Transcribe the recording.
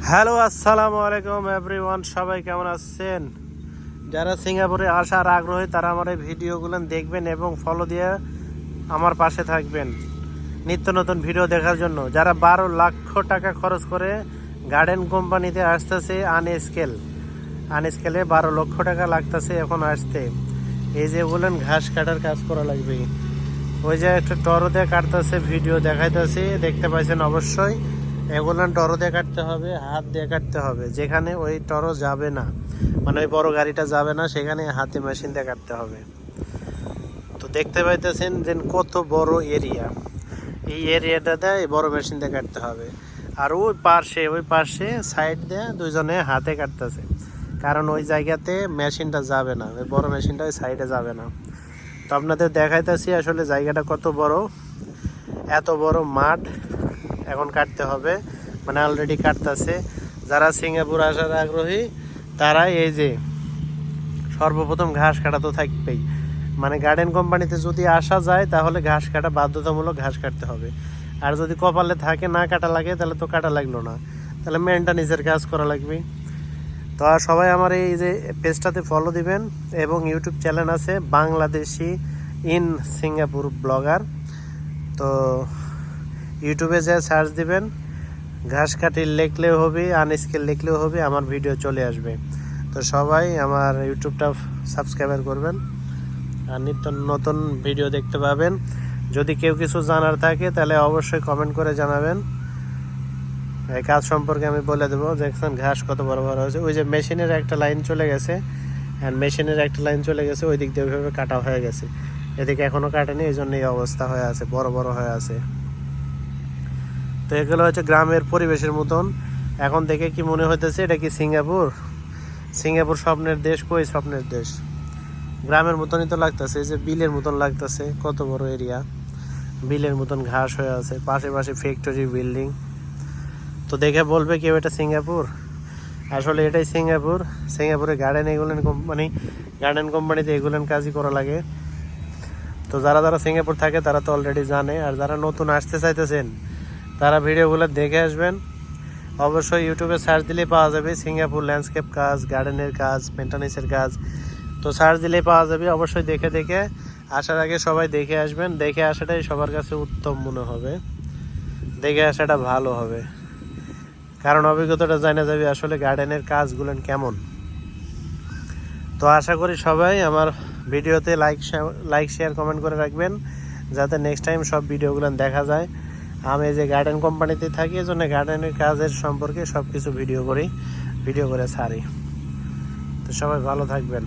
Hello, আসসালামু আলাইকুম everyone. সবাই কেমন আছেন? যারা সিঙ্গাপুরে আসার আগ্রহী তারা আমার এই ভিডিওগুলো দেখবেন এবং ফলো দিয়ে আমার পাশে থাকবেন নিত্য নতুন ভিডিও দেখার জন্য। যারা 12 লক্ষ টাকা খরচ করে গার্ডেন কোম্পানিতে আসতেছে আনস্কেলে 12 লক্ষ টাকা লাগতেছে এখন আসতে। এই যে বলেন ঘাস কাটার কাজ করা লাগবে, ওই যে একটা টরো দিয়ে কাটতেছে, ভিডিও দেখাইতেছে, দেখতে পাইছেন অবশ্যই। এগুলো টরো দিয়ে কাটতে হবে, হাত দিয়ে কাটতে হবে। যেখানে ওই টরো যাবে না, মানে ওই বড় গাড়িটা যাবে না, সেখানে হাতে মেশিন দিয়ে কাটতে হবে। তো দেখতে পাইতেছেন যে কত বড় এরিয়া, এই এরিয়াটাতে বড় মেশিন দিয়ে কাটতে হবে। আর ওই পাশে সাইড দিয়ে দুইজনে হাতে কাটতেছে, কারণ ওই জায়গাতে মেশিনটা যাবে না, ওই বড় মেশিনটা ওই সাইডে যাবে না। তো আপনাদের দেখাইতেছি আসলে জায়গাটা কত বড়। এত বড় মাঠ এখন কাটতে হবে, মানে অলরেডি কাটতেছে। যারা সিঙ্গাপুর আসার আগ্রহী তারা এই যে সর্বপ্রথম ঘাস কাটা তো থাকবেই। মানে গার্ডেন কোম্পানিতে যদি আসা যায় তাহলে ঘাস কাটা বাধ্যতামূলক, ঘাস কাটতে হবে। আর যদি কপালে থাকে না কাটা লাগে তাহলে তো কাটা লাগলো না, তাহলে মেনটেন্যান্সের কাজ করা লাগবে। তো আর সবাই আমার এই যে পেজটাতে ফলো দিবেন এবং ইউটিউব চ্যানেল আছে বাংলাদেশি ইন সিঙ্গাপুর ব্লগার। তো ইউটিউবে যে সার্চ দিবেন ঘাস কাটি লিখলেও হবে, আনস্কেল লিখলেও হবে, আমার ভিডিও চলে আসবে। তো সবাই আমার ইউটিউবটা সাবস্ক্রাইব করবেন আর নিত্য নতুন ভিডিও দেখতে পাবেন। যদি কেউ কিছু জানার থাকে তাহলে অবশ্যই কমেন্ট করে জানাবেন। এই কাজ সম্পর্কে আমি বলে দেবো। দেখছেন ঘাস কত বড় বড় হয়েছে। ওই যে মেশিনের একটা লাইন চলে গেছে, ওই দিক দিয়ে ওইভাবে কাটা হয়ে গেছে, এদিকে এখনো কাটেনি, এই জন্য এই অবস্থা হয়ে আছে, বড় বড় হয়ে আছে। তো এগুলো হচ্ছে গ্রামের পরিবেশের মতন। এখন দেখে কি মনে হইতেছে এটা কি সিঙ্গাপুর স্বপ্নের দেশ? কই স্বপ্নের দেশ, গ্রামের মতনই তো লাগতেছে। এই যে বিলের মতন লাগতেছে, কত বড় এরিয়া, বিলের মতন ঘাস হয়ে আছে, পাশে ফ্যাক্টরি, বিল্ডিং। তো দেখে বলবে কেউ এটা সিঙ্গাপুর? আসলে এটাই সিঙ্গাপুরে গার্ডেন কোম্পানিতে এগুলেন কাজই করা লাগে। তো যারা সিঙ্গাপুর থাকে তারা তো অলরেডি জানে, আর যারা নতুন আসতে চাইতেছেন তারা ভিডিওগুলো দেখে আসবেন। অবশ্যই ইউটিউবে সার্চ দিলেই পাওয়া যাবে সিঙ্গাপুর ল্যান্ডস্কেপ কাজ, গার্ডেনের কাজ, মেনটেন্যান্সের কাজ। তো সার্চ দিলেই পাওয়া যাবে। অবশ্যই দেখে আসার আগে সবাই দেখে আসবেন। দেখে আসাটাই সবার কাছে উত্তম মনে হবে, দেখে আসাটা ভালো হবে, কারণ অভিজ্ঞতাটা জানা যাবে আসলে গার্ডেনের কাজগুলো কেমন। তো আশা করি সবাই আমার ভিডিওতে লাইক শেয়ার কমেন্ট করে রাখবেন, যাতে নেক্সট টাইম সব ভিডিওগুলো দেখা যায়। আমি যে গার্ডেন কোম্পানিতে থাকি, এই জন্য গার্ডেনের কাজের সম্পর্কে সব কিছু ভিডিও করে ছাড়ি। তো সবাই ভালো থাকবেন।